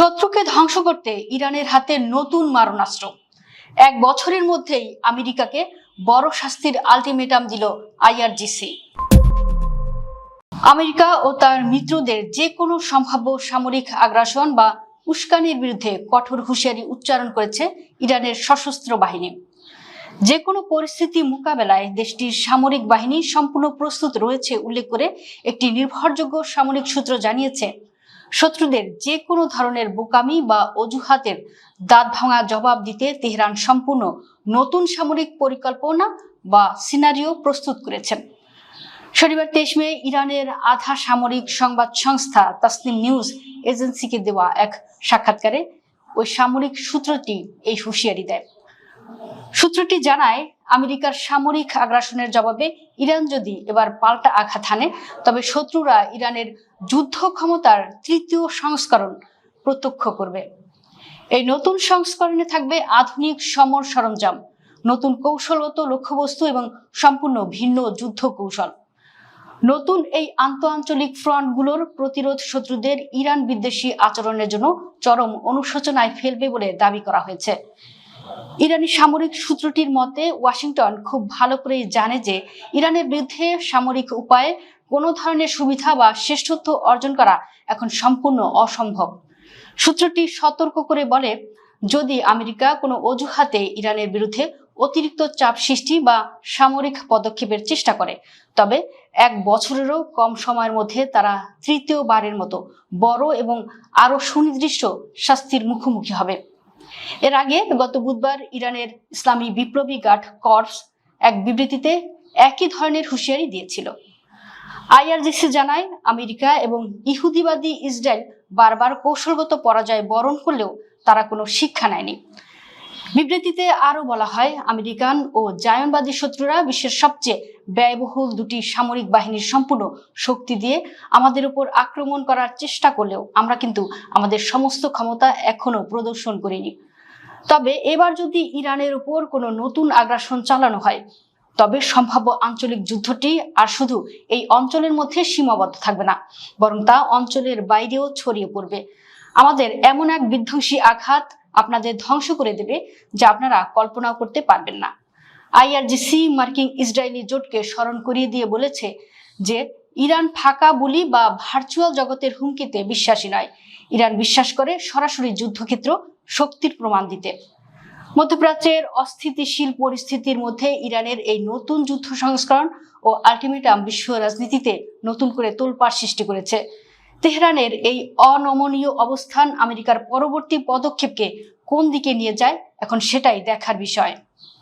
শত্রুকে ধ্বংস করতে ইরানের হাতে নতুন মারণাস্ত্র। এক বছরের মধ্যেই আমেরিকাকে বড় শাস্তির আলটিমেটাম দিল আইআরজিসি। আমেরিকা ও তার মিত্রদের যে কোনো সম্ভাব্য সামরিক আগ্রাসন বা উস্কানির বিরুদ্ধে কঠোর হুঁশিয়ারি উচ্চারণ করেছে ইরানের সশস্ত্র বাহিনী। যে কোনো পরিস্থিতি মোকাবেলায় দেশটির সামরিক বাহিনী সম্পূর্ণ প্রস্তুত রয়েছে উল্লেখ করে একটি নির্ভরযোগ্য সামরিক সূত্র জানিয়েছে, শত্রুদের যে কোনো ধরনের বোকামি বা অজুহাতের দাঁত ভাঙা জবাব দিতে তেহরান সম্পূর্ণ নতুন সামরিক পরিকল্পনা বা সিনারিও প্রস্তুত করেছে। শনিবার 23 মে ইরানের আধা সামরিক সংবাদ সংস্থা তাসনিম নিউজ এজেন্সিকে দেওয়া এক সাক্ষাৎকারে ওই সামরিক সূত্রটি এই হুঁশিয়ারি দেয়। সূত্রটি জানায়, আমেরিকার সামরিক আগ্রাসনের জবাবে ইরান যদি এবার পাল্টা আঘাত হানে, তবে শত্রুরা ইরানের যুদ্ধ ক্ষমতার তৃতীয় সংস্করণ প্রত্যক্ষ করবে। এই নতুন সংস্করণে থাকবে আধুনিক সমর সরঞ্জাম, নতুন কৌশলগত লক্ষ্যবস্তু এবং সম্পূর্ণ ভিন্ন যুদ্ধ কৌশল। নতুন এই আন্তঃআঞ্চলিক ফ্রন্টগুলোর প্রতিরোধ শত্রুদের ইরান বিদ্বেষী আচরণের জন্য চরম অনুশোচনায় ফেলবে বলে দাবি করা হয়েছে। ইরানি সামরিক সূত্রটির মতে, ওয়াশিংটন খুব ভালো করেই জানে যে ইরানের বিরুদ্ধে সামরিক উপায়ে কোনো ধরনের সুবিধা বা শ্রেষ্ঠত্ব অর্জন করা এখন সম্পূর্ণ অসম্ভব। সূত্রটি সতর্ক করে বলে, যদি আমেরিকা কোনো অজুহাতে ইরানের বিরুদ্ধে অতিরিক্ত চাপ সৃষ্টি বা সামরিক পদক্ষেপের চেষ্টা করে, তবে এক বছরেরও কম সময়ের মধ্যে তারা তৃতীয়বারের মতো বড় এবং আরো সুনির্দিষ্ট শাস্তির মুখোমুখি হবে। এর আগে গত বুধবার ইরানের ইসলামী বিপ্লবী গার্ড কর্পস এক বিবৃতিতে একই ধরনের হুঁশিয়ারি দিয়েছিল। আইআরজিসি জানায়, আমেরিকা এবং ইহুদিবাদী ইসরায়েল বারবার কৌশলগত পরাজয় বরণ করলেও তারা কোনো শিক্ষা নেয়নি। বিবৃতিতে আরো বলা হয়, আমেরিকান ও জায়নবাদী শত্রুরা বিশ্বের সবচেয়ে ব্যয়বহুল দুটি সামরিক বাহিনীর সম্পূর্ণ শক্তি দিয়ে আমাদের উপর আক্রমণ করার চেষ্টা করলেও আমরা কিন্তু আমাদের সমস্ত ক্ষমতা এখনো প্রদর্শন করিনি। তবে এবার যদি ইরানের উপর কোনো নতুন আগ্রাসন চালানো হয়, তবে সম্ভাব্য আঞ্চলিক যুদ্ধটি আর শুধু এই অঞ্চলের মধ্যে সীমাবদ্ধ থাকবে না, বরং তা অঞ্চলের বাইরেও ছড়িয়ে পড়বে। আমাদের এমন এক বিধ্বংসী আঘাত আপনাদের ধ্বংস করে দেবে যা আপনারা কল্পনাও করতে পারবেন না। আইআরজিসি মার্কিন ইসরায়েলি জোটকে স্মরণ করিয়ে দিয়ে বলেছে যে ইরান ফাঁকা বুলি বা ভার্চুয়াল জগতের হুমকিতে বিশ্বাসী নয়। ইরান বিশ্বাস করে সরাসরি যুদ্ধক্ষেত্র শক্তির প্রমাণ দিতে। মধ্যপ্রাচ্যের অস্থিতিশীল পরিস্থিতির মধ্যে ইরানের এই নতুন যুদ্ধ সংস্করণ ও আলটিমেটাম বিশ্ব রাজনীতিতে নতুন করে তোলপাড় সৃষ্টি করেছে। তেহরানের এই অনমনীয় অবস্থান আমেরিকার পরবর্তী পদক্ষেপকে কোন দিকে নিয়ে যায়, এখন সেটাই দেখার বিষয়।